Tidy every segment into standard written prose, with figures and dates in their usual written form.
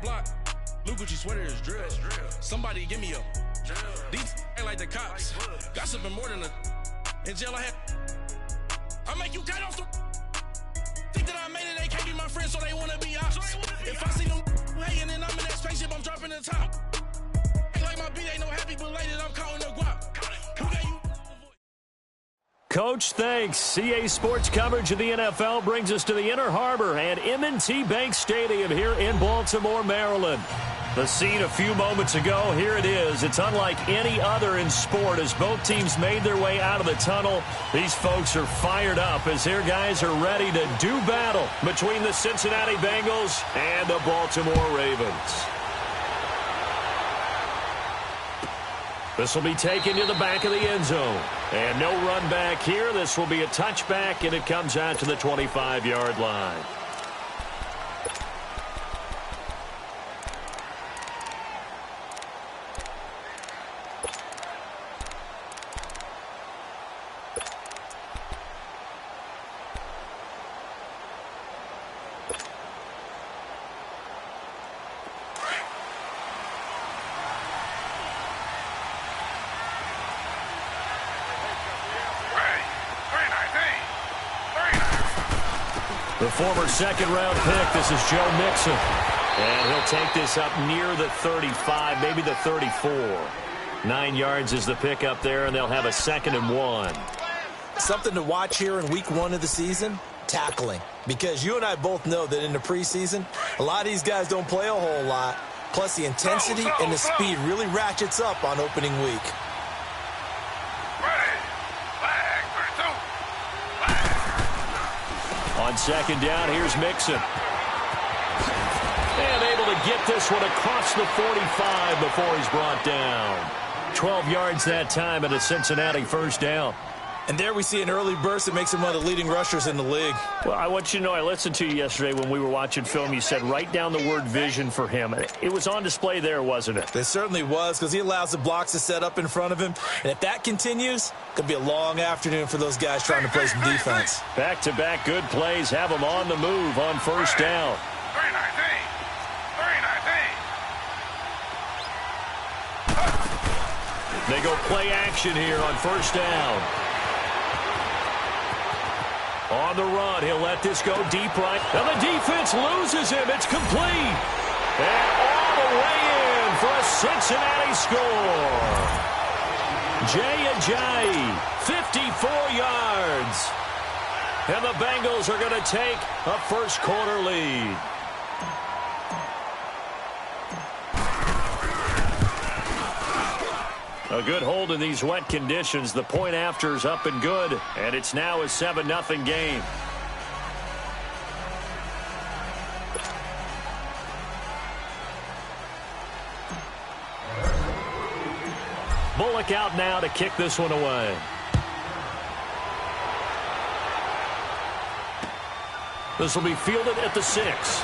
block. New Gucci sweater is drill. Somebody give me a drill. These ain't like the cops. Gossiping more than a. In jail I had. I make you cut off the. Think that I made it, they can't be my friends, so they wanna be ops. If I see them hating and I'm in that spaceship, I'm dropping the top. Ain't like my beat ain't no happy belated, I'm counting the guap. Who got you? Coach, thanks. CA Sports coverage of the NFL brings us to the Inner Harbor and M&T Bank Stadium here in Baltimore, Maryland. The scene a few moments ago, here it is. It's unlike any other in sport as both teams made their way out of the tunnel. These folks are fired up as their guys are ready to do battle between the Cincinnati Bengals and the Baltimore Ravens. This will be taken to the back of the end zone. And no run back here. This will be a touchback, and it comes out to the 25-yard line. The former second-round pick, this is Joe Mixon. And he'll take this up near the 35, maybe the 34. 9 yards is the pick up there, and they'll have a 2nd and 1. Something to watch here in week 1 of the season, tackling. Because you and I both know that in the preseason, a lot of these guys don't play a whole lot. Plus, the intensity and the speed really ratchets up on opening week. On 2nd down, here's Mixon. And able to get this one across the 45 before he's brought down. 12 yards that time and a Cincinnati 1st down. And there we see an early burst that makes him one of the leading rushers in the league. Well, I want you to know, I listened to you yesterday when we were watching film. You said write down the word vision for him. It was on display there, wasn't it? It certainly was, because he allows the blocks to set up in front of him. And if that continues, it could be a long afternoon for those guys trying to play some defense. Back-to-back good plays have them on the move on 1st down. 319. They go play action here on 1st down. On the run, he'll let this go deep right. And the defense loses him. It's complete. And all the way in for a Cincinnati score. Jay Ajayi, 54 yards. And the Bengals are going to take a 1st quarter lead. A good hold in these wet conditions. The point after is up and good, and it's now a 7-0 game. Bullock out now to kick this one away. This will be fielded at the 6.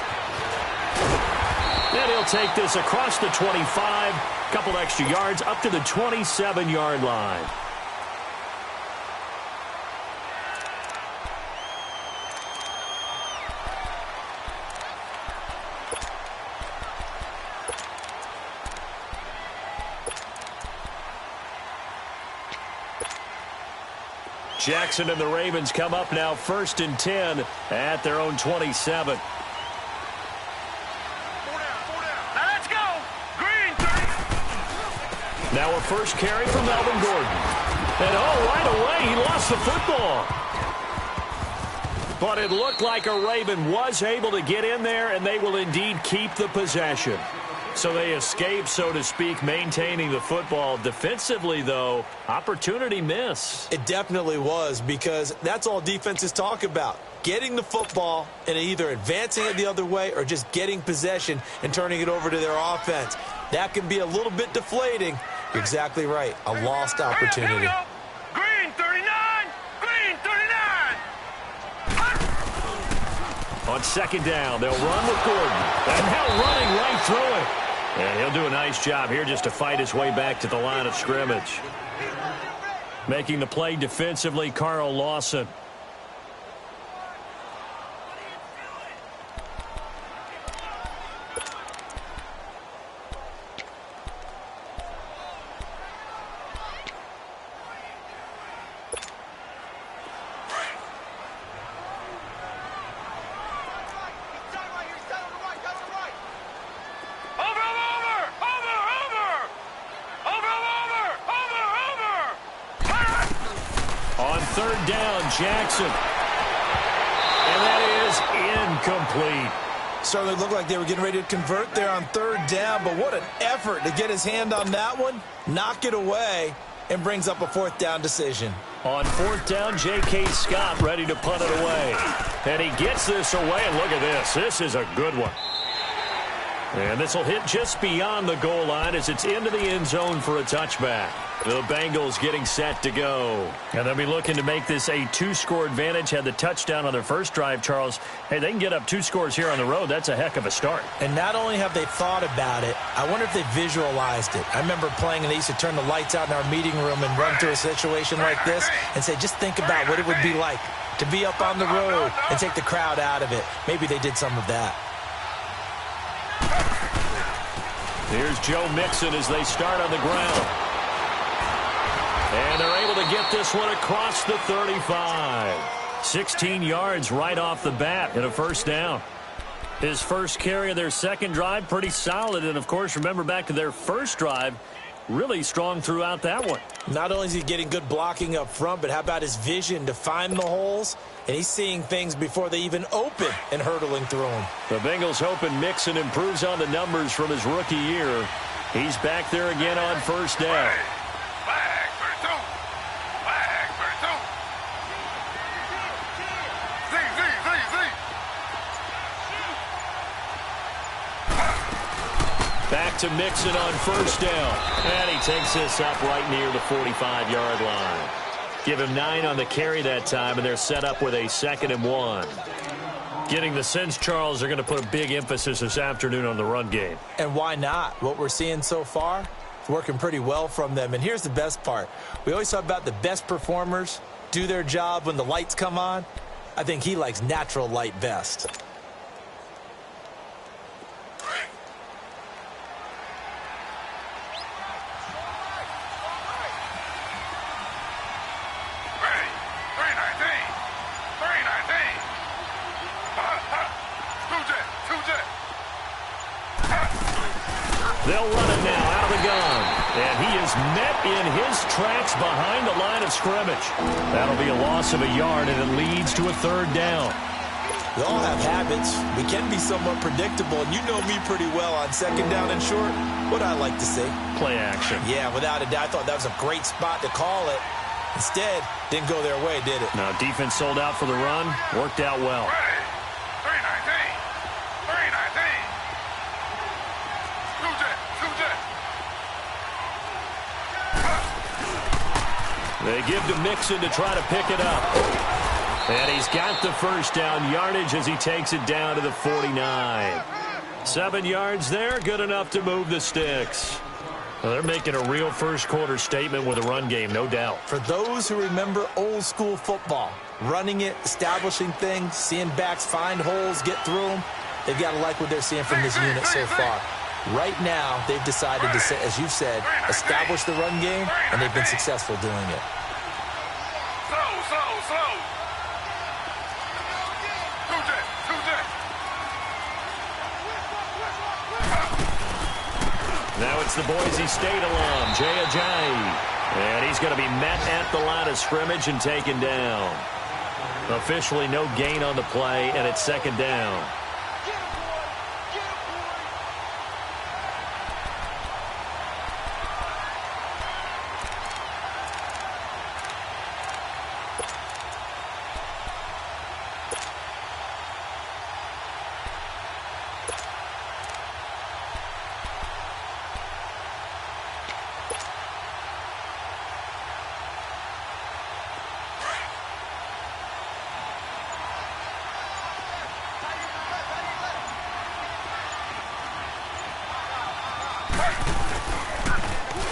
And he'll take this across the 25. Couple extra yards up to the 27-yard line. Jackson and the Ravens come up now 1st and 10 at their own 27. Now a 1st carry from Melvin Gordon. And right away he lost the football. But it looked like a Raven was able to get in there, and they will indeed keep the possession. So they escape, so to speak, maintaining the football. Defensively, though, opportunity miss. It definitely was, because that's all defenses talk about. Getting the football and either advancing it the other way or just getting possession and turning it over to their offense. That can be a little bit deflating. You're exactly right. A lost opportunity. Here we go. Green 39. Green 39. On 2nd down, they'll run with Gordon. And now running right through it. And he'll do a nice job here just to fight his way back to the line of scrimmage. Making the play defensively, Carl Lawson. Jackson. And that is incomplete. Certainly looked like they were getting ready to convert there on third down, but what an effort to get his hand on that one, knock it away, and brings up a fourth down decision. On fourth down, J.K. Scott ready to punt it away. And he gets this away, and look at this. This is a good one. And this will hit just beyond the goal line as it's into the end zone for a touchback. The Bengals getting set to go. And they'll be looking to make this a two-score advantage. Had the touchdown on their first drive, Charles. Hey, they can get up 2 scores here on the road. That's a heck of a start. And not only have they thought about it, I wonder if they visualized it. I remember playing, and they used to turn the lights out in our meeting room and run through a situation like this and say, just think about what it would be like to be up on the road and take the crowd out of it. Maybe they did some of that. Here's Joe Mixon as they start on the ground. And they're able to get this one across the 35. 16 yards right off the bat and a first down. His first carry of their second drive, pretty solid. And, of course, remember back to their first drive, really strong throughout that one. Not only is he getting good blocking up front, but how about his vision to find the holes? And he's seeing things before they even open and hurtling through them. The Bengals hoping Mixon improves on the numbers from his rookie year. He's back there again on first down. Flag for two. Flag for two. Back to Mixon on first down. And he takes this up right near the 45-yard line. Give him 9 on the carry that time, and they're set up with a 2nd and 1. Getting the sense, Charles, they're going to put a big emphasis this afternoon on the run game. And why not? What we're seeing so far is working pretty well from them. And here's the best part. We always talk about the best performers do their job when the lights come on. I think he likes natural light best. They'll run it now out of the gun. And he is met in his tracks behind the line of scrimmage. That'll be a loss of a yard, and it leads to a 3rd down. We all have habits. We can be somewhat predictable, and you know me pretty well on 2nd down and short. What I like to see. Play action. Yeah, without a doubt. I thought that was a great spot to call it. Instead, didn't go their way, did it? Now, defense sold out for the run. Worked out well. They give to Mixon to try to pick it up. And he's got the first down yardage as he takes it down to the 49. 7 yards there, good enough to move the sticks. Well, they're making a real first-quarter statement with a run game, no doubt. For those who remember old-school football, running it, establishing things, seeing backs find holes, get through them, they've got to like what they're seeing from this unit so far. Right now, they've decided to, as you've said, establish the run game, and they've been successful doing it. Now it's the Boise State alum, Jay Ajayi. And he's going to be met at the line of scrimmage and taken down. Officially no gain on the play, and it's 2nd down.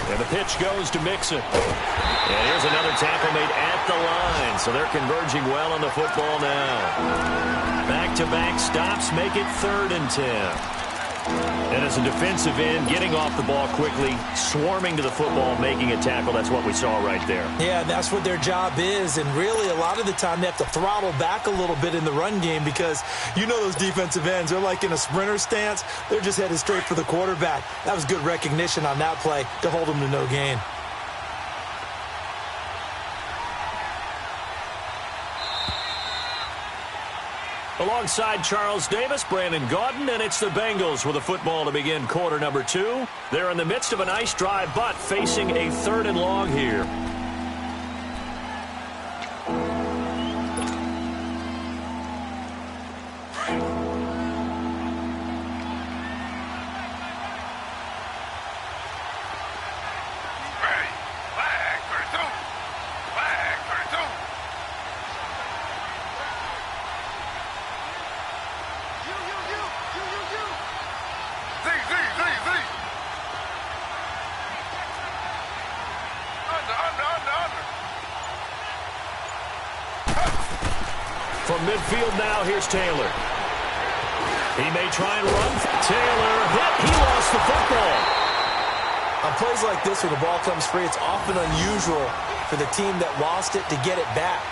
And the pitch goes to Mixon. And here's another tackle made at the line. So they're converging well on the football now. Back-to-back stops make it 3rd and 10. And as a defensive end, getting off the ball quickly, swarming to the football, making a tackle, that's what we saw right there. Yeah, that's what their job is. And really, a lot of the time, they have to throttle back a little bit in the run game because you know those defensive ends, they're like in a sprinter stance. They're just headed straight for the quarterback. That was good recognition on that play to hold them to no gain. Alongside Charles Davis, Brandon Gaudin, and it's the Bengals with the football to begin quarter number 2. They're in the midst of a nice drive, but facing a 3rd and long here. From midfield now, here's Taylor. He may try and run. Taylor hit. He lost the football. On plays like this where the ball comes free, it's often unusual for the team that lost it to get it back.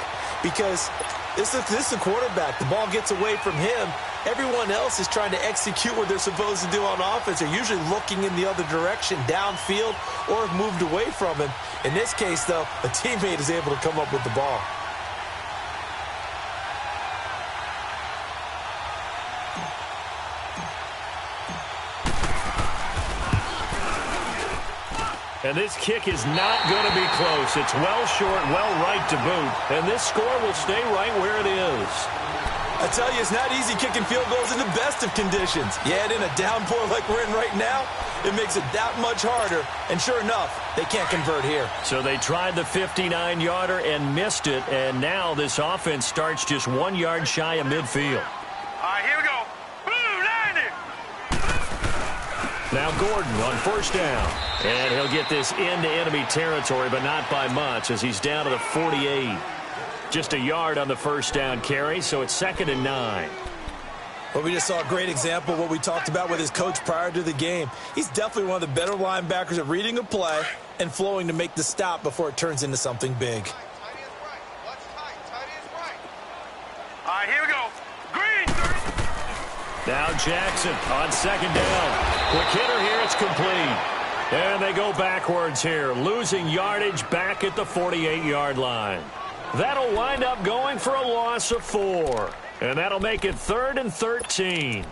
Because this is a quarterback. The ball gets away from him. Everyone else is trying to execute what they're supposed to do on offense. They're usually looking in the other direction, downfield, or have moved away from him. In this case, though, a teammate is able to come up with the ball. And this kick is not going to be close. It's well short, well right to boot. And this score will stay right where it is. I tell you, it's not easy kicking field goals in the best of conditions. Yet in a downpour like we're in right now, it makes it that much harder. And sure enough, they can't convert here. So they tried the 59-yarder and missed it. And now this offense starts just 1 yard shy of midfield. All right, here we go. Blue 90. Now Gordon on 1st down. And he'll get this into enemy territory, but not by much as he's down to the 48. Just a yard on the 1st down carry, so it's 2nd and 9. Well, we just saw a great example of what we talked about with his coach prior to the game. He's definitely one of the better linebackers at reading a play and flowing to make the stop before it turns into something big. All right, here we go. Green. Now Jackson on 2nd down. Quick hitter here, it's complete. And they go backwards here, losing yardage back at the 48-yard line. That'll wind up going for a loss of 4. And that'll make it 3rd and 13.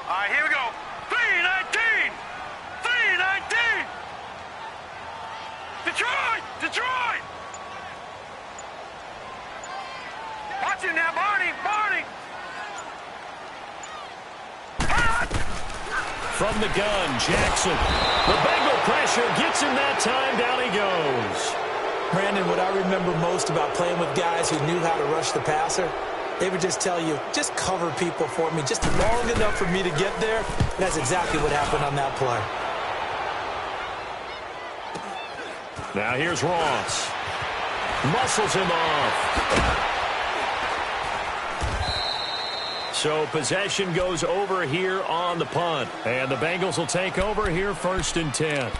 All right, here we go. 319. 319. Detroit. Detroit. Watch it now, Barney. Barney. From the gun, Jackson. The Bengal pressure gets him that time. Down he goes. Brandon, what I remember most about playing with guys who knew how to rush the passer, they would just tell you, just cover people for me, just long enough for me to get there. And that's exactly what happened on that play. Now here's Ross. Muscles him off. So possession goes over here on the punt. And the Bengals will take over here 1st and 10.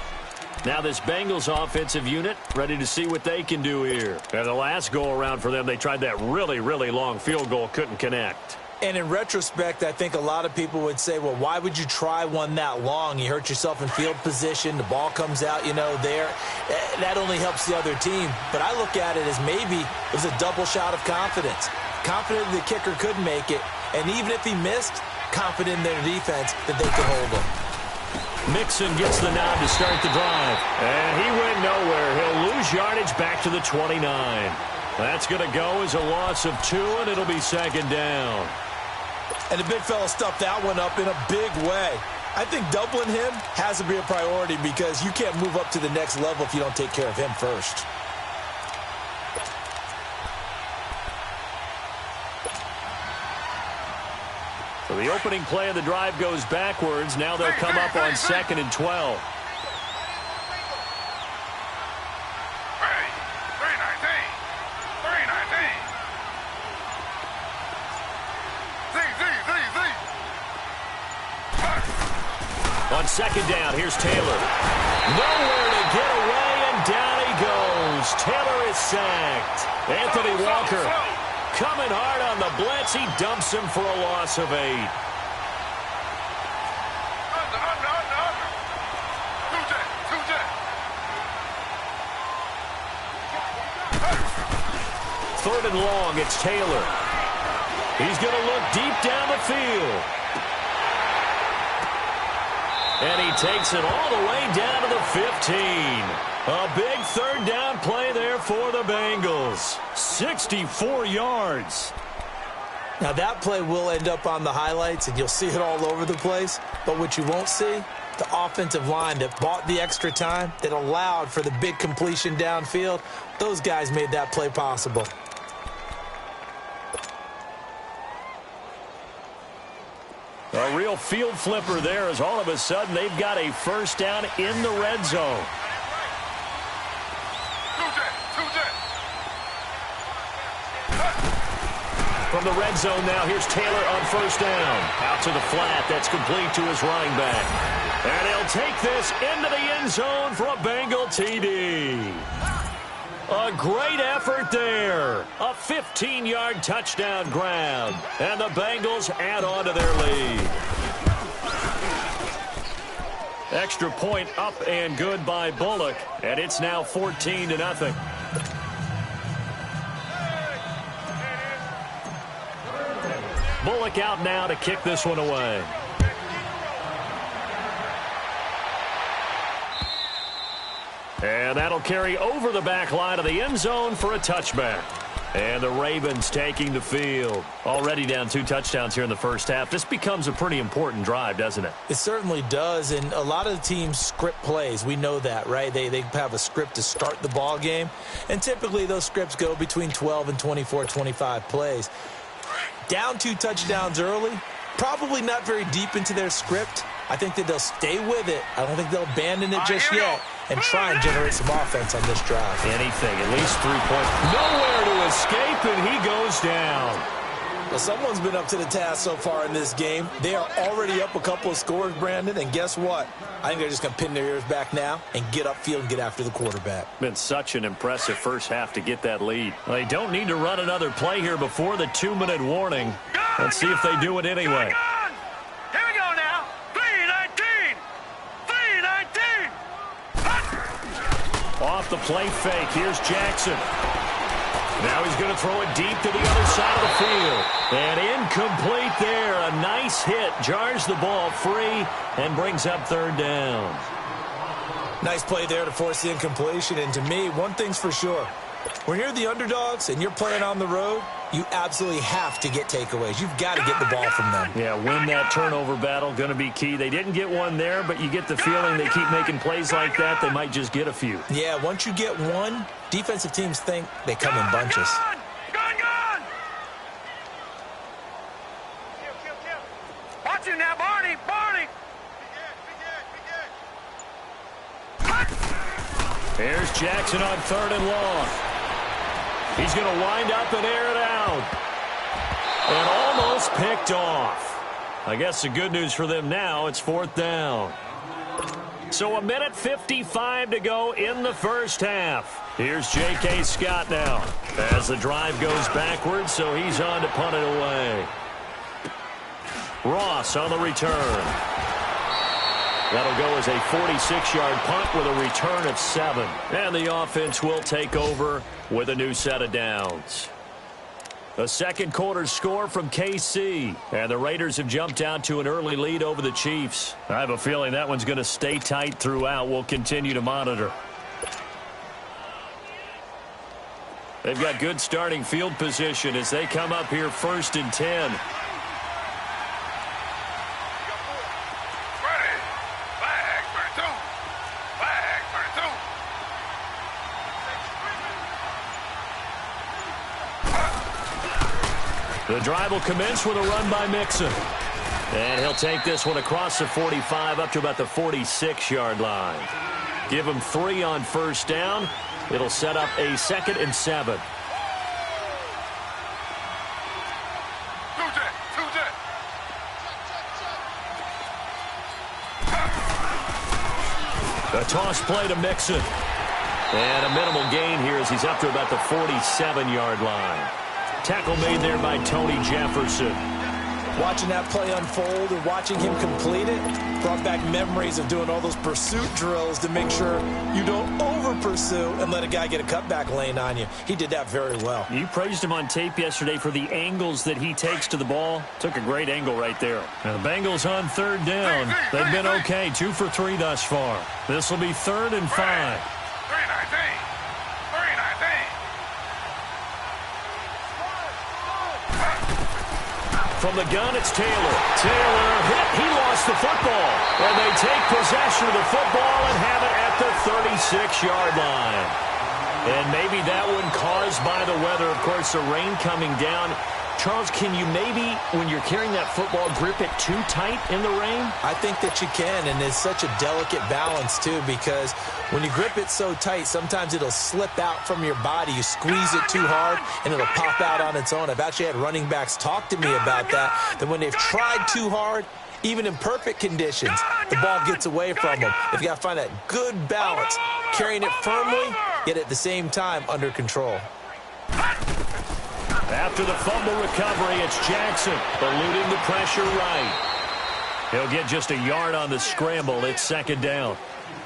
Now this Bengals offensive unit ready to see what they can do here. And the last go-around for them, they tried that really, really long field goal, couldn't connect. And in retrospect, I think a lot of people would say, well, why would you try one that long? You hurt yourself in field position. The ball comes out, there. That only helps the other team. But I look at it as maybe it was a double shot of confidence. Confident the kicker could make it. And even if he missed, confident in their defense that they could hold him. Mixon gets the nod to start the drive. And he went nowhere. He'll lose yardage back to the 29. That's going to go as a loss of 2, and it'll be 2nd down. And the big fella stuffed that one up in a big way. I think doubling him has to be a priority because you can't move up to the next level if you don't take care of him first. So the opening play of the drive goes backwards. Now they'll come up on 2nd and 12. On 2nd down, here's Taylor. Nowhere to get away, and down he goes. Taylor is sacked. Anthony Walker coming hard on the blitz. He dumps him for a loss of 8. Third and long, it's Taylor. He's going to look deep down the field. And he takes it all the way down to the 15. A big third down play there for the Bengals. 64 yards. Now that play will end up on the highlights, and you'll see it all over the place. But what you won't see, the offensive line that bought the extra time, that allowed for the big completion downfield, those guys made that play possible. A real field flipper there as all of a sudden they've got a first down in the red zone. From the red zone now, here's Taylor on first down. Out to the flat, that's complete to his running back. And he'll take this into the end zone for a Bengal TD. A great effort there. A 15-yard touchdown grab. And the Bengals add on to their lead. Extra point up and good by Bullock. And it's now 14-0. Bullock out now to kick this one away. And that'll carry over the back line of the end zone for a touchback. And the Ravens taking the field. Already down 2 touchdowns here in the first half. This becomes a pretty important drive, doesn't it? It certainly does, and a lot of the teams script plays. We know that, right? They have a script to start the ball game, and typically those scripts go between 12 and 24, 25 plays. Down 2 touchdowns early, probably not very deep into their script. I think that they'll stay with it. I don't think they'll abandon it just yet and try and generate some offense on this drive. Anything, at least 3 points. Nowhere to escape, and he goes down. Well, someone's been up to the task so far in this game. They are already up a couple of scores, Brandon, and guess what? I think they're just going to pin their ears back now and get upfield and get after the quarterback. Been such an impressive first half to get that lead. Well, they don't need to run another play here before the 2-minute warning. Let's see if they do it anyway. Here we go now. 3-19. 3-19. Off the play fake. Here's Jackson. Now he's going to throw it deep to the other side of the field. And incomplete there. A nice hit. Jars the ball free and brings up third down. Nice play there to force the incompletion. And to me, one thing's for sure. When you're the underdogs and you're playing on the road, you absolutely have to get takeaways. You've got to get the ball from them. Yeah, win that turnover battle, going to be key. They didn't get one there, but you get the feeling they keep making plays like that, they might just get a few. Yeah, once you get one, defensive teams think they come in bunches. Gun! Watch him now, Barney! Here's Jackson on third and long. He's going to wind up and air it out. And almost picked off. I guess the good news for them now, it's fourth down. So 1:55 to go in the first half. Here's J.K. Scott now as the drive goes backwards, so he's on to punt it away. Ross on the return. That'll go as a 46-yard punt with a return of 7. And the offense will take over with a new set of downs. A second quarter score from KC. And the Raiders have jumped out to an early lead over the Chiefs. I have a feeling that one's going to stay tight throughout. We'll continue to monitor. They've got good starting field position as they come up here 1st and 10. The drive will commence with a run by Mixon. And he'll take this one across the 45 up to about the 46-yard line. Give him 3 on first down. It'll set up a 2nd and 7. A toss play to Mixon. And a minimal gain here as he's up to about the 47-yard line. Tackle made there by Tony Jefferson. Watching that play unfold and watching him complete it brought back memories of doing all those pursuit drills to make sure you don't over-pursue and let a guy get a cutback lane on you. He did that very well. You praised him on tape yesterday for the angles that he takes to the ball. Took a great angle right there. And the Bengals on third down. They've been okay, 2 for 3 thus far. This will be 3rd and 5. From the gun, it's Taylor. Taylor hit. He lost the football. And they take possession of the football and have it at the 36-yard line. And maybe that one caused by the weather. Of course, the rain coming down. Charles, can you maybe, when you're carrying that football, grip it too tight in the rain? I think that you can, and it's such a delicate balance, too, because when you grip it so tight, sometimes it'll slip out from your body. You squeeze it too hard, and it'll pop out on its own. I've actually had running backs talk to me about that when they've tried too hard, even in perfect conditions, the ball gets away from them. If you got to find that good balance, carrying it firmly, yet at the same time under control. After the fumble recovery, it's Jackson eluding the pressure right. He'll get just a yard on the scramble. It's 2nd down.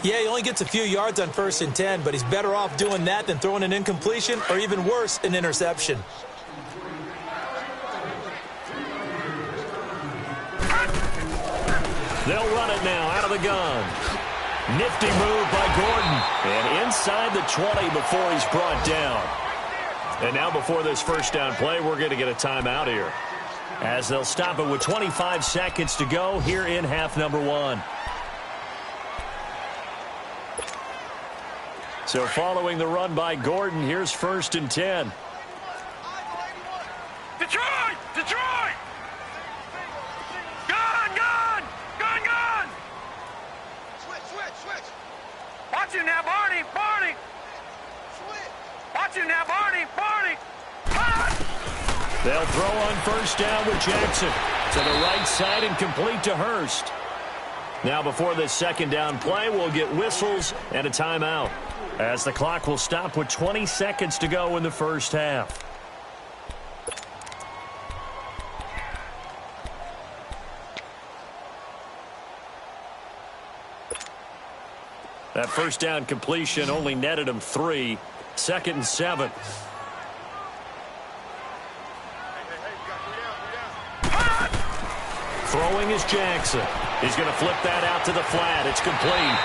Yeah, he only gets a few yards on 1st and 10, but he's better off doing that than throwing an incompletion or even worse, an interception. They'll run it now out of the gun. Nifty move by Gordon. And inside the 20 before he's brought down. And now before this first down play, we're going to get a timeout here, as they'll stop it with 25 seconds to go here in half number 1. So following the run by Gordon, here's 1st and 10. Detroit! Detroit! Gun! Gun! Gun! Gun! Switch! Watch him now, Barney! Barney! Watch him now, Barney! Barney! They'll throw on 1st down with Jackson to the right side and complete to Hurst. Now before this 2nd down play, we'll get whistles and a timeout, as the clock will stop with 20 seconds to go in the first half. That 1st down completion only netted him 3. 2nd and 7. Throwing is Jackson. He's going to flip that out to the flat. It's complete.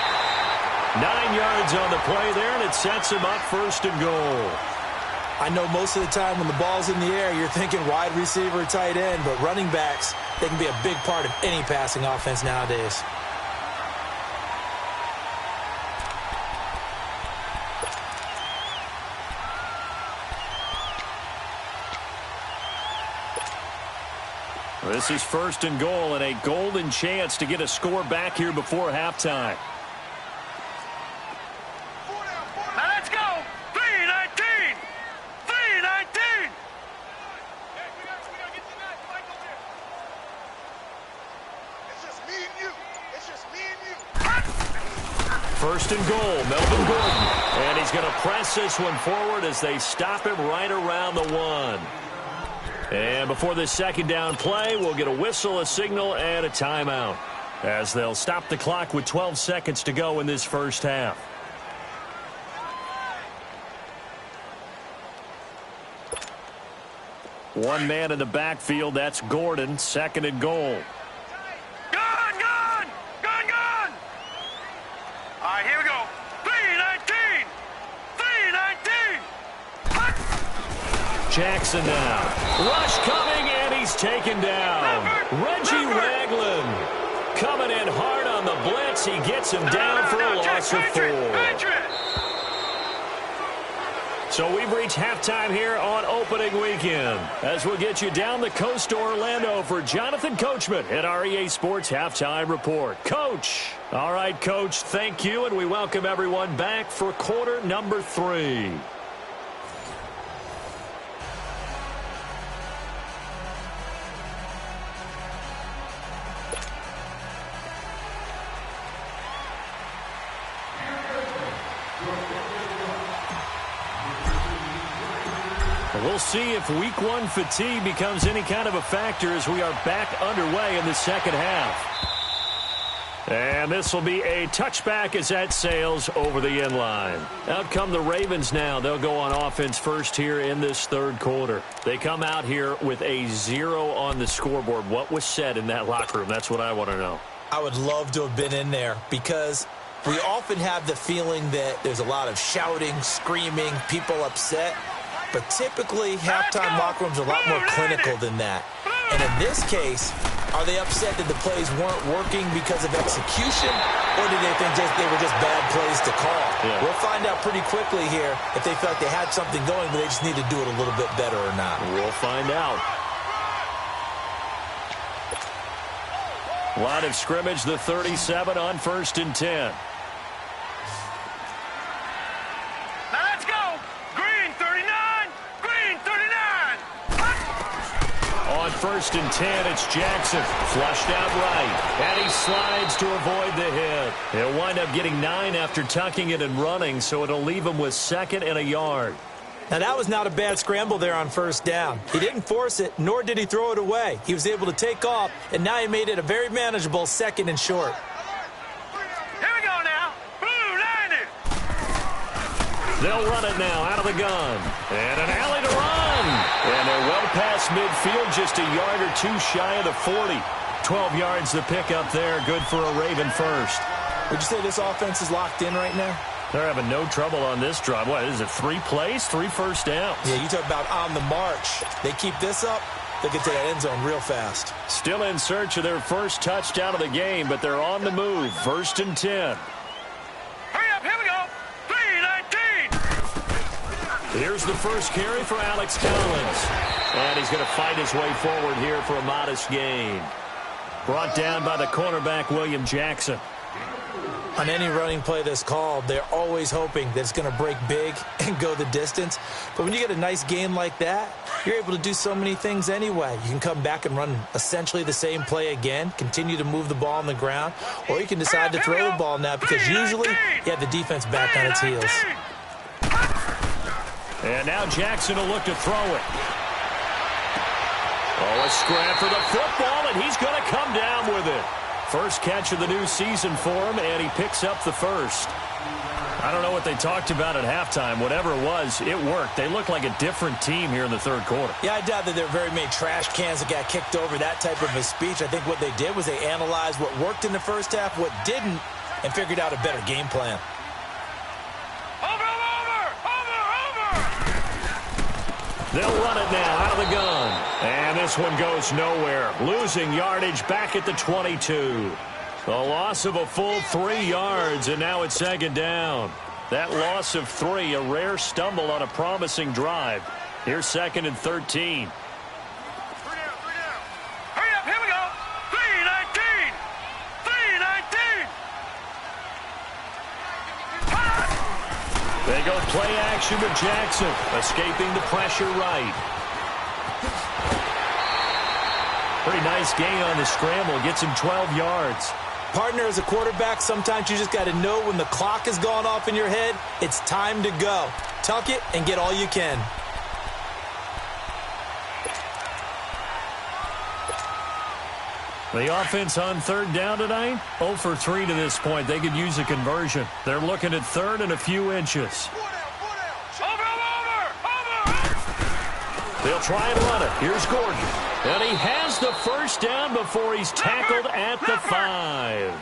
9 yards on the play there, and it sets him up 1st and goal. I know most of the time when the ball's in the air, you're thinking wide receiver, tight end, but running backs, they can be a big part of any passing offense nowadays. This is 1st and goal, and a golden chance to get a score back here before halftime. Now let's go! 3-19! 3-19! It's just me and you. It's just me and you. 1st and goal, Melvin Gordon. And he's going to press this one forward as they stop him right around the 1. And before this 2nd down play, we'll get a whistle, a signal, and a timeout, as they'll stop the clock with 12 seconds to go in this first half. One man in the backfield, that's Gordon, 2nd and goal. Gun! Gun! Gun! Gun! All right, here we go. 3-19! 3-19! Jackson now. Rush coming, and he's taken down. Reggie Ragland coming in hard on the blitz. He gets him down for a loss of 4. So we've reached halftime here on opening weekend, as we'll get you down the coast to Orlando for Jonathan Coachman at our EA Sports Halftime Report. Coach. All right, Coach, thank you, and we welcome everyone back for quarter number 3. We'll see if week one fatigue becomes any kind of a factor as we are back underway in the second half. And this will be a touchback as that sails over the end line. Out come the Ravens now. They'll go on offense first here in this third quarter. They come out here with a 0 on the scoreboard. What was said in that locker room? That's what I want to know. I would love to have been in there because we often have the feeling that there's a lot of shouting, screaming, people upset. But typically, halftime locker rooms are a lot more clinical than that. And in this case, are they upset that the plays weren't working because of execution, or did they think they were just bad plays to call? Yeah. We'll find out pretty quickly here if they felt like they had something going, but they just need to do it a little bit better or not. We'll find out. Line of scrimmage, the 37 on 1st and 10. On 1st and 10, it's Jackson. Flushed out right. And he slides to avoid the hit. He'll wind up getting 9 after tucking it and running, so it'll leave him with 2nd and a yard. Now, that was not a bad scramble there on 1st down. He didn't force it, nor did he throw it away. He was able to take off, and now he made it a very manageable 2nd and short. Here we go now. Blue, landed. They'll run it now out of the gun. And an alley to run. And they're well past midfield, just a yard or two shy of the 40. 12 yards the pickup there. Good for a Raven first. Would you say this offense is locked in right now? They're having no trouble on this drive. What, is it 3 plays, 3 first downs? Yeah, you talk about on the march. They keep this up, they'll get to that end zone real fast. Still in search of their first touchdown of the game, but they're on the move. 1st and 10. Hurry up, here we go. 3-19. Here's the first carry for Alex Collins. And he's going to fight his way forward here for a modest gain. Brought down by the cornerback, William Jackson. On any running play that's called, they're always hoping that it's going to break big and go the distance. But when you get a nice game like that, you're able to do so many things anyway. You can come back and run essentially the same play again, continue to move the ball on the ground, or you can decide to throw the ball now because usually you have the defense back on its heels. And now Jackson will look to throw it. Oh, a scrap for the football, and he's going to come down with it. First catch of the new season for him, and he picks up the first. I don't know what they talked about at halftime. Whatever it was, it worked. They look like a different team here in the third quarter. Yeah, I doubt that there are very many trash cans that got kicked over, that type of a speech. I think what they did was they analyzed what worked in the first half, what didn't, and figured out a better game plan. They'll run it now out of the gun. And this one goes nowhere. Losing yardage back at the 22. A loss of a full 3 yards, and now it's 2nd down. That loss of 3, a rare stumble on a promising drive. Here's 2nd and 13. Hurry up, here we go. 3-19. 3-19. They go play action with Jackson, escaping the pressure right. Pretty nice gain on the scramble. Gets him 12 yards. Partner, as a quarterback, sometimes you just got to know when the clock has gone off in your head, it's time to go. Tuck it and get all you can. The offense on 3rd down tonight, 0 for 3 to this point. They could use a conversion. They're looking at 3rd and a few inches. They'll try and run it. Here's Gordon. And he has the first down before he's tackled at the 5.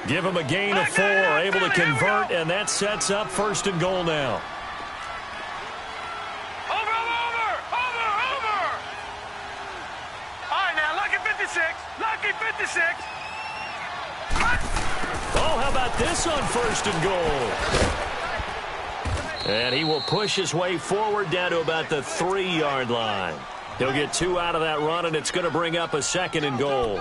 Give him a gain of 4, able to convert, and that sets up 1st and goal now. Over. All right, now, lucky 56. Lucky 56. Oh, how about this on 1st and goal? And he will push his way forward down to about the 3-yard line. He'll get 2 out of that run, and it's going to bring up a 2nd and goal.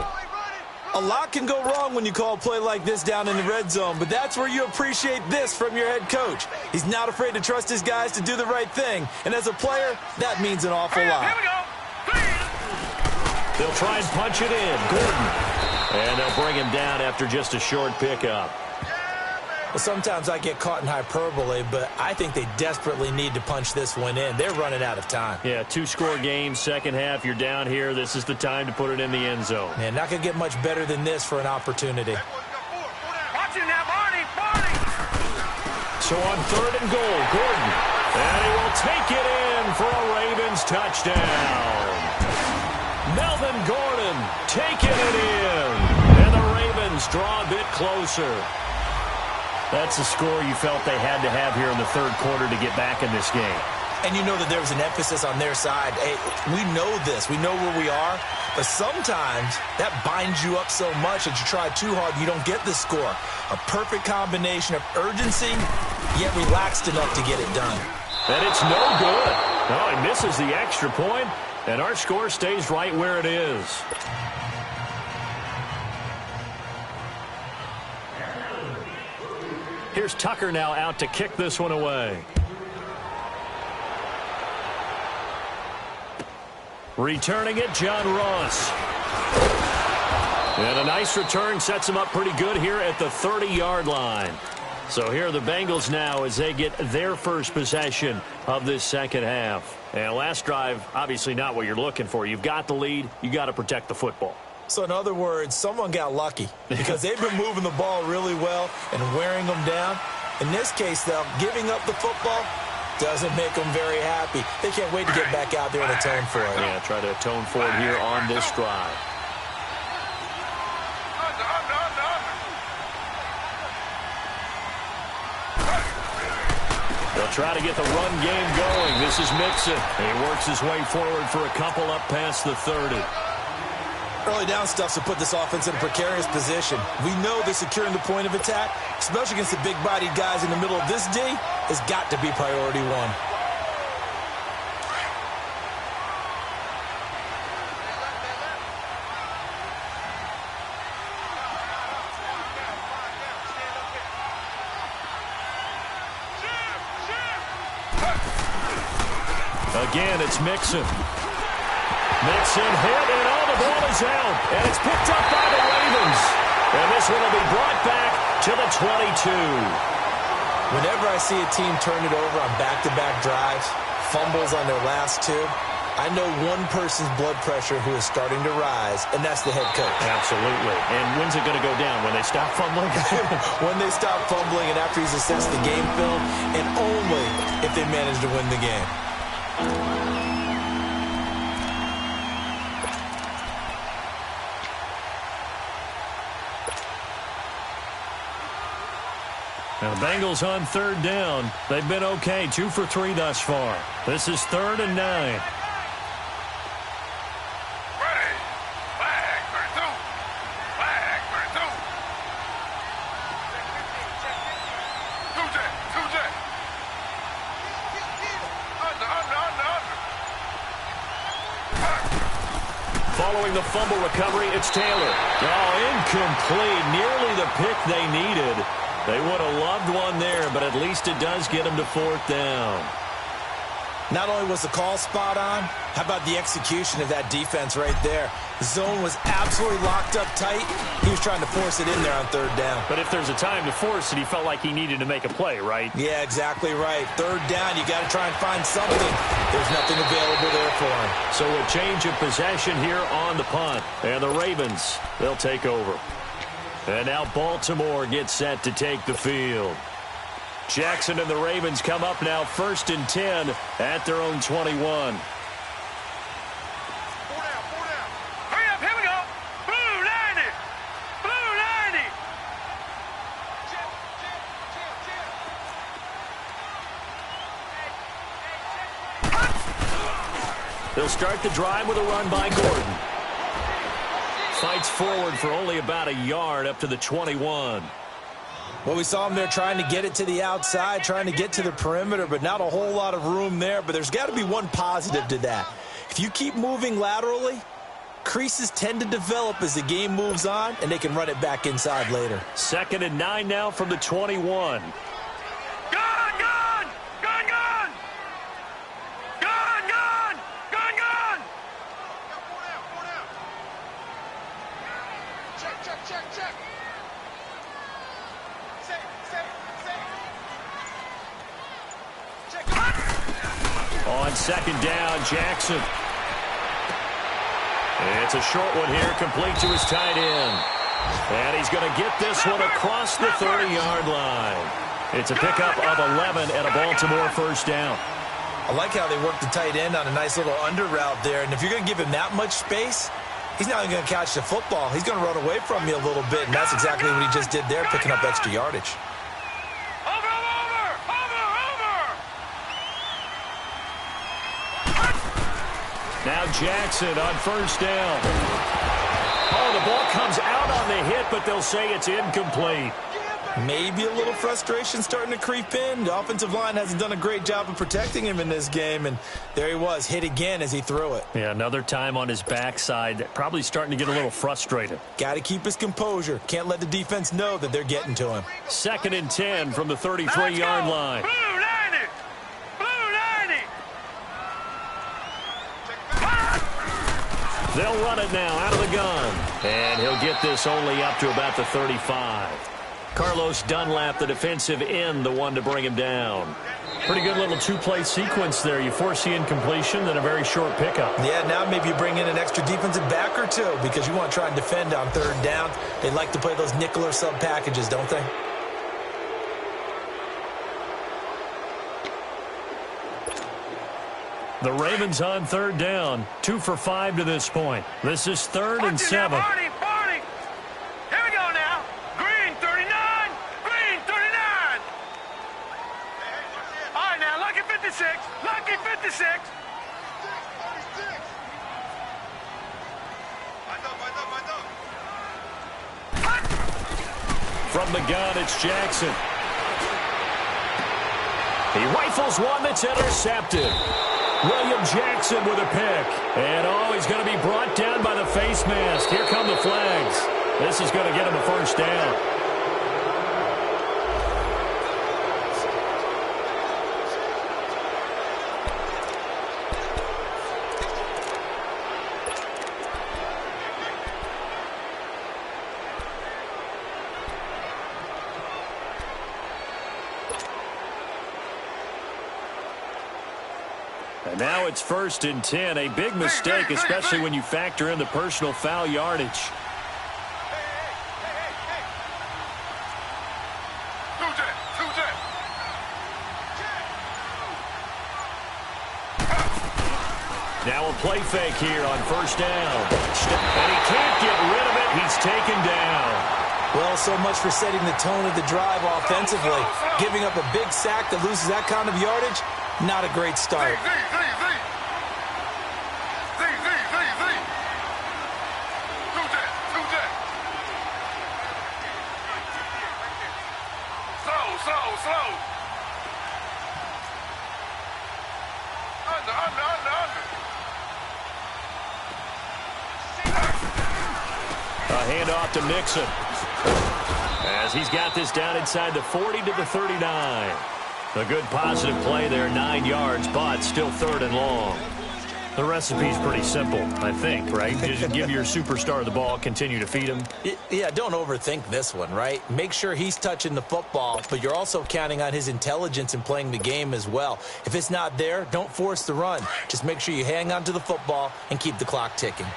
A lot can go wrong when you call a play like this down in the red zone, but that's where you appreciate this from your head coach. He's not afraid to trust his guys to do the right thing, and as a player, that means an awful lot. Here we go. They'll try and punch it in. Gordon. And they'll bring him down after just a short pickup. Well, sometimes I get caught in hyperbole, but I think they desperately need to punch this one in. They're running out of time. Yeah, 2-score game, second half, you're down here. This is the time to put it in the end zone. Man, not going to get much better than this for an opportunity. Watch him now, Barney! Barney! So on 3rd and goal, Gordon. And he will take it in for a Ravens touchdown. Melvin Gordon taking it in. And the Ravens draw a bit closer. That's the score you felt they had to have here in the third quarter to get back in this game. And you know that there was an emphasis on their side. Hey, we know this. We know where we are. But sometimes that binds you up so much that you try too hard, you don't get the score. A perfect combination of urgency, yet relaxed enough to get it done. And it's no good. No, he misses the extra point, and our score stays right where it is. Here's Tucker now out to kick this one away. Returning it, John Ross. And a nice return sets him up pretty good here at the 30-yard line. So here are the Bengals now as they get their first possession of this second half. And last drive, obviously not what you're looking for. You've got the lead. You got to protect the football. So in other words, someone got lucky because they've been moving the ball really well and wearing them down. In this case, though, giving up the football doesn't make them very happy. They can't wait to get back out there and atone for it. Yeah, try to atone for it here on this drive. They'll try to get the run game going. This is Mixon. He works his way forward for a couple up past the 30. Early down stuff to put this offense in a precarious position. We know that securing the point of attack, especially against the big-bodied guys in the middle of this D, has got to be priority one. Again, it's Mixon. Mixon hit, and all the ball is out. And it's picked up by the Ravens. And this one will be brought back to the 22. Whenever I see a team turn it over on back-to-back drives, fumbles on their last two, I know one person's blood pressure who is starting to rise, and that's the head coach. Absolutely. And when's it going to go down? When they stop fumbling? When they stop fumbling and after he's assessed the game film, and only if they manage to win the game. Now the Bengals on 3rd down. They've been okay, 2 for 3 thus far. This is 3rd and 9. Ready. Flag 32. Flag 32. Two jet. Under. Following the fumble recovery, it's Taylor. Oh, incomplete. Nearly the pick they needed. They would have loved one there, but at least it does get them to 4th down. Not only was the call spot on, how about the execution of that defense right there? The zone was absolutely locked up tight. He was trying to force it in there on 3rd down. But if there's a time to force it, he felt like he needed to make a play, right? Yeah, exactly right. 3rd down, you got to try and find something. There's nothing available there for him. So a change of possession here on the punt. And the Ravens, they'll take over. And now Baltimore gets set to take the field. Jackson and the Ravens come up now 1st and 10 at their own 21. 4 down. Hurry up, here we go. Blue 90. Blue 90. They'll start the drive with a run by Gordon. Fights forward for only about a yard up to the 21. Well, we saw him there trying to get it to the outside, trying to get to the perimeter, but not a whole lot of room there. But there's got to be one positive to that. If you keep moving laterally, creases tend to develop as the game moves on, and they can run it back inside later. 2nd and 9 now from the 21. Check. On second down, Jackson. It's a short one here, complete to his tight end. And he's going to get this one across the 30-yard line. It's a pickup of 11 and a Baltimore first down. I like how they work the tight end on a nice little under route there. And if you're going to give him that much space, he's not even going to catch the football. He's going to run away from you a little bit, and that's exactly what he just did there, picking up extra yardage. Now Jackson on first down. Oh, the ball comes out on the hit, but they'll say it's incomplete. Maybe a little frustration starting to creep in. The offensive line hasn't done a great job of protecting him in this game, and there he was, hit again as he threw it. Yeah, another time on his backside, probably starting to get a little frustrated. Got to keep his composure. Can't let the defense know that they're getting to him. 2nd and 10 from the 33-yard line. They'll run it now out of the gun. And he'll get this only up to about the 35. Carlos Dunlap, the defensive end, the one to bring him down. Pretty good little two-play sequence there. You force the incompletion, then a very short pickup. Yeah, now maybe you bring in an extra defensive back or two because you want to try and defend on 3rd down. They like to play those nickel or sub packages, don't they? The Ravens on 3rd down. 2 for 5 to this point. This is 3rd and 7. Here we go now. Green 39. Green 39. All right, now, lucky 56. Lucky 56. From the gun, it's Jackson. He rifles one that's intercepted. William Jackson with a pick. And, oh, he's going to be brought down by the face mask. Here come the flags. This is going to get him a first down. And now it's 1st and 10. A big mistake, especially when you factor in the personal foul yardage. Now a play fake here on 1st down. And he can't get rid of it. He's taken down. Well, so much for setting the tone of the drive offensively. Giving up a big sack that loses that kind of yardage, not a great start. Slow. Under. A handoff to Nixon. As he's got this down inside the 40 to the 39. A good positive play there, 9 yards, but still 3rd and long. The recipe's pretty simple, I think, right? Just give your superstar the ball, continue to feed him. Yeah, don't overthink this one, right? Make sure he's touching the football, but you're also counting on his intelligence in playing the game as well. If it's not there, don't force the run. Just make sure you hang on to the football and keep the clock ticking.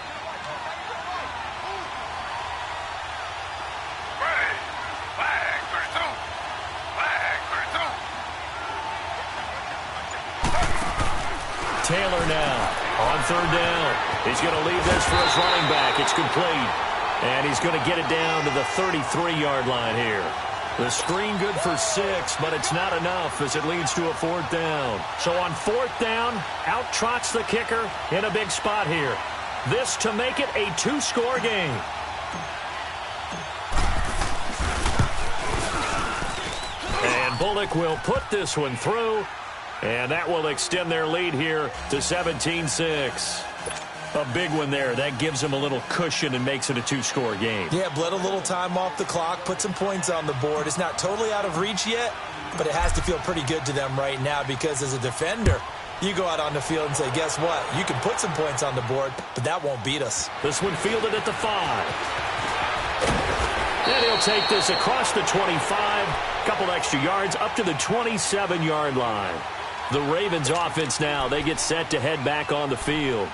Taylor now on 3rd down. He's going to leave this for his running back. It's complete. And he's going to get it down to the 33-yard line here. The screen good for 6, but it's not enough as it leads to a 4th down. So on 4th down, out trots the kicker in a big spot here. This to make it a 2-score game. And Bullock will put this one through. And that will extend their lead here to 17-6. A big one there. That gives them a little cushion and makes it a 2-score game. Yeah, bled a little time off the clock, put some points on the board. It's not totally out of reach yet, but it has to feel pretty good to them right now because as a defender, you go out on the field and say, guess what? You can put some points on the board, but that won't beat us. This one fielded at the 5. And he'll take this across the 25. Couple extra yards up to the 27-yard line. The Ravens offense now, they get set to head back on the field.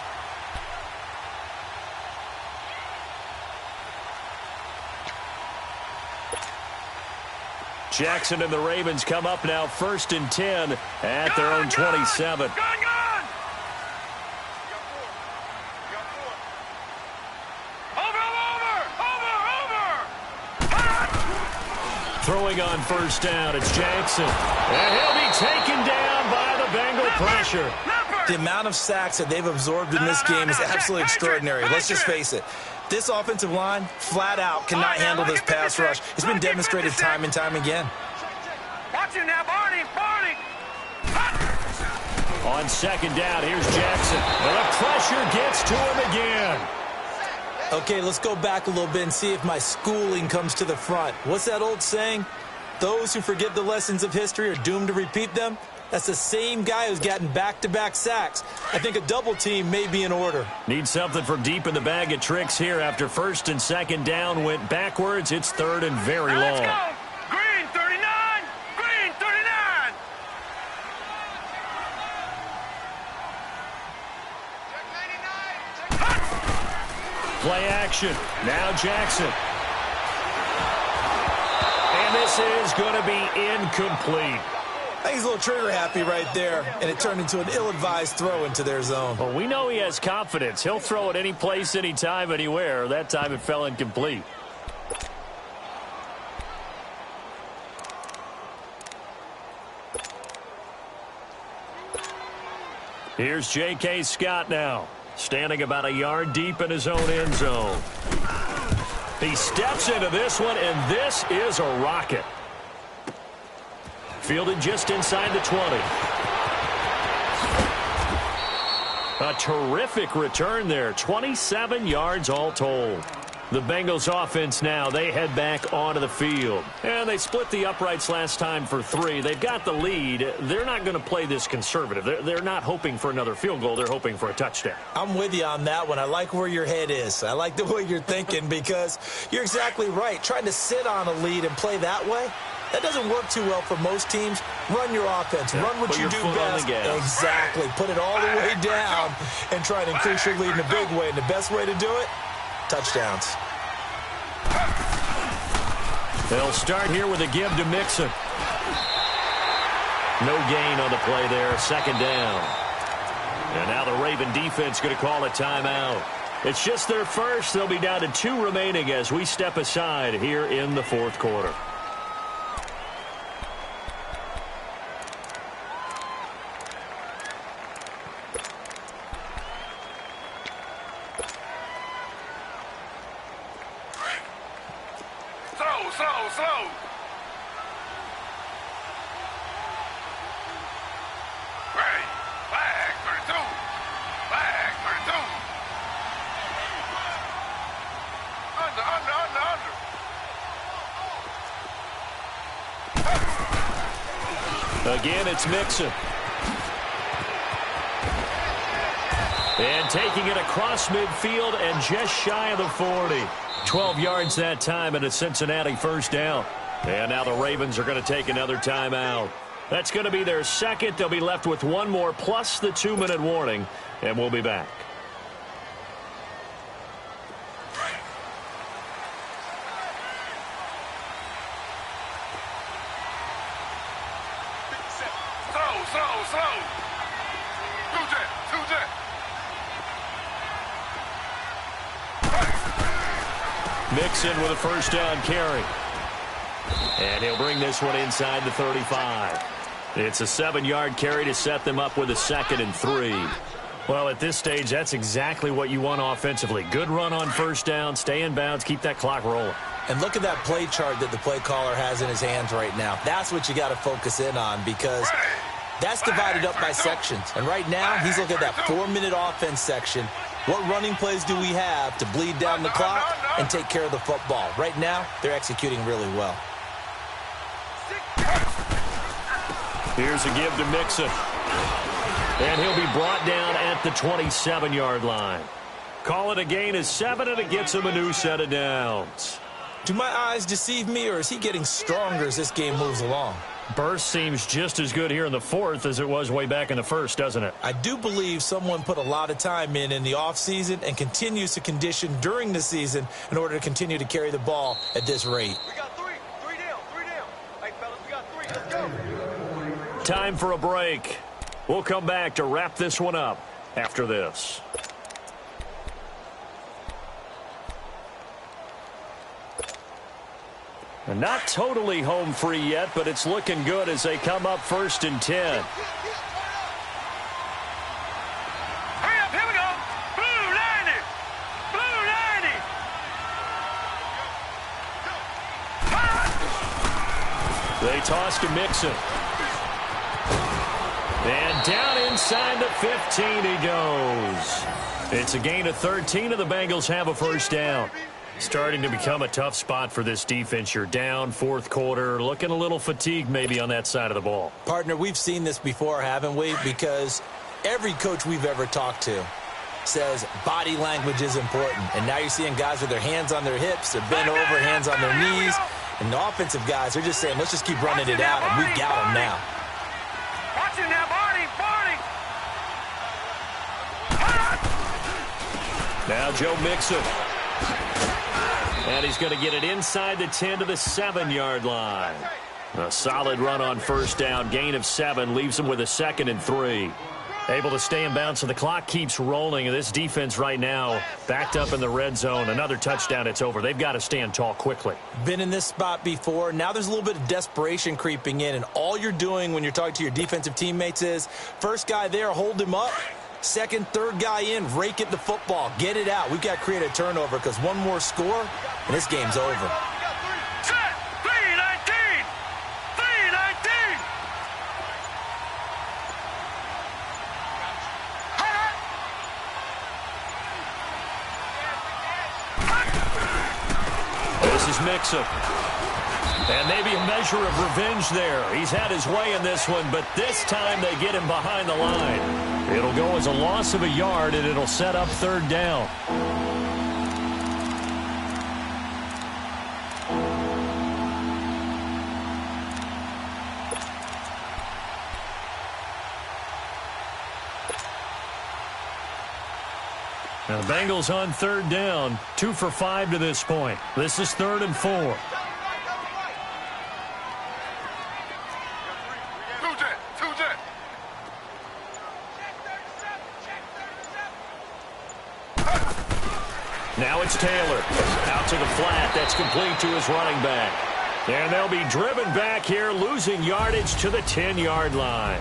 Jackson and the Ravens come up now 1st and 10 at their own 27. Throwing on 1st down, it's Jackson. And he'll be taken down by the Bengal pressure. The amount of sacks that they've absorbed in this game is absolutely extraordinary. Let's just face it. This offensive line, flat out, cannot handle this pass rush. It's been demonstrated time and time again. Watch him now, Barney. On 2nd down, here's Jackson. And the pressure gets to him again. Okay, let's go back a little bit and see if my schooling comes to the front. What's that old saying? Those who forget the lessons of history are doomed to repeat them. That's the same guy who's gotten back-to-back sacks. I think a double team may be in order. Need something from deep in the bag of tricks here. After 1st and 2nd down went backwards, it's 3rd and very long. Let's go. Green 39. Green 39. Play action. Now Jackson. And this is going to be incomplete. I think he's a little trigger happy right there, and it turned into an ill-advised throw into their zone. Well, we know he has confidence. He'll throw it any place, anytime, anywhere. That time it fell incomplete. Here's J.K. Scott now, standing about a yard deep in his own end zone. He steps into this one, and this is a rocket. Fielded just inside the 20. A terrific return there. 27 yards all told. The Bengals offense now, they head back onto the field. And they split the uprights last time for 3. They've got the lead. They're not going to play this conservative. They're not hoping for another field goal. They're hoping for a touchdown. I'm with you on that one. I like where your head is. I like the way you're thinking because you're exactly right. Trying to sit on a lead and play that way, that doesn't work too well for most teams. Run your offense. Yeah, run what you do best. Exactly. Put it all the way down and try to increase your lead in a big way. And the best way to do it, touchdowns. They'll start here with a give to Mixon. No gain on the play there. 2nd down. And now the Raven defense going to call a timeout. It's just their first. They'll be down to 2 remaining as we step aside here in the 4th quarter. Slow. Ready. Flag 32. Flag 32. Under. Again, it's Mixon. And taking it across midfield and just shy of the 40. 12 yards that time and a Cincinnati 1st down. And now the Ravens are going to take another timeout. That's going to be their 2nd. They'll be left with 1 more plus the 2-minute warning. And we'll be back. Slow. 2 jet. Mixon with a 1st down carry. And he'll bring this one inside the 35. It's a 7-yard carry to set them up with a 2nd and 3. Well, at this stage, that's exactly what you want offensively. Good run on 1st down, stay in bounds, keep that clock rolling. And look at that play chart that the play caller has in his hands right now. That's what you got to focus in on because that's divided up by sections. And right now, he's looking at that 4-minute offense section. What running plays do we have to bleed down the clock and take care of the football? Right now, they're executing really well. Here's a give to Mixon. And he'll be brought down at the 27-yard line. Call it a gain of 7, and it gets him a new set of downs. Do my eyes deceive me, or is he getting stronger as this game moves along? Burst seems just as good here in the fourth as it was way back in the first, doesn't it? I do believe someone put a lot of time in the offseason and continues to condition during the season in order to continue to carry the ball at this rate. We got three down. Hey, fellas, we got three. Let's go. Time for a break. We'll come back to wrap this one up after this. And not totally home free yet, but it's looking good as they come up 1st and 10. Hurry up, here we go. Blue 90. Blue 90. They toss to Mixon. And down inside the 15 he goes. It's a gain of 13, and the Bengals have a first down. Starting to become a tough spot for this defense. You're down fourth quarter, looking a little fatigued maybe on that side of the ball. Partner, we've seen this before, haven't we? Because every coach we've ever talked to says body language is important. And now you're seeing guys with their hands on their hips, they're bent over, hands on their knees. And the offensive guys are just saying, let's just keep running it out, and we've got them now. Watch it now, Barney. Now Joe Mixon. And he's going to get it inside the 10 to the 7-yard line. A solid run on first down. Gain of 7 leaves him with a 2nd and 3. Able to stay in bounds, so the clock keeps rolling. And this defense right now backed up in the red zone. Another touchdown, it's over. They've got to stand tall quickly. Been in this spot before. Now there's a little bit of desperation creeping in. And all you're doing when you're talking to your defensive teammates is, first guy there, hold him up. Second, third guy in, rake at the football. Get it out. We've got to create a turnover because one more score, and this game's over. Set. 319. 319. This is Mixon. And maybe a measure of revenge there. He's had his way in this one, but this time they get him behind the line. It'll go as a loss of a yard, and it'll set up 3rd down. Now the Bengals on 3rd down, 2 for 5 to this point. This is 3rd and 4. Now it's Taylor. Out to the flat. That's complete to his running back. And they'll be driven back here, losing yardage to the 10-yard line.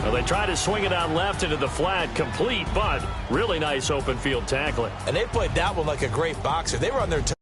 Well, they try to swing it out left into the flat, complete, but really nice open field tackling. And they played that one like a great boxer. They were on their toes.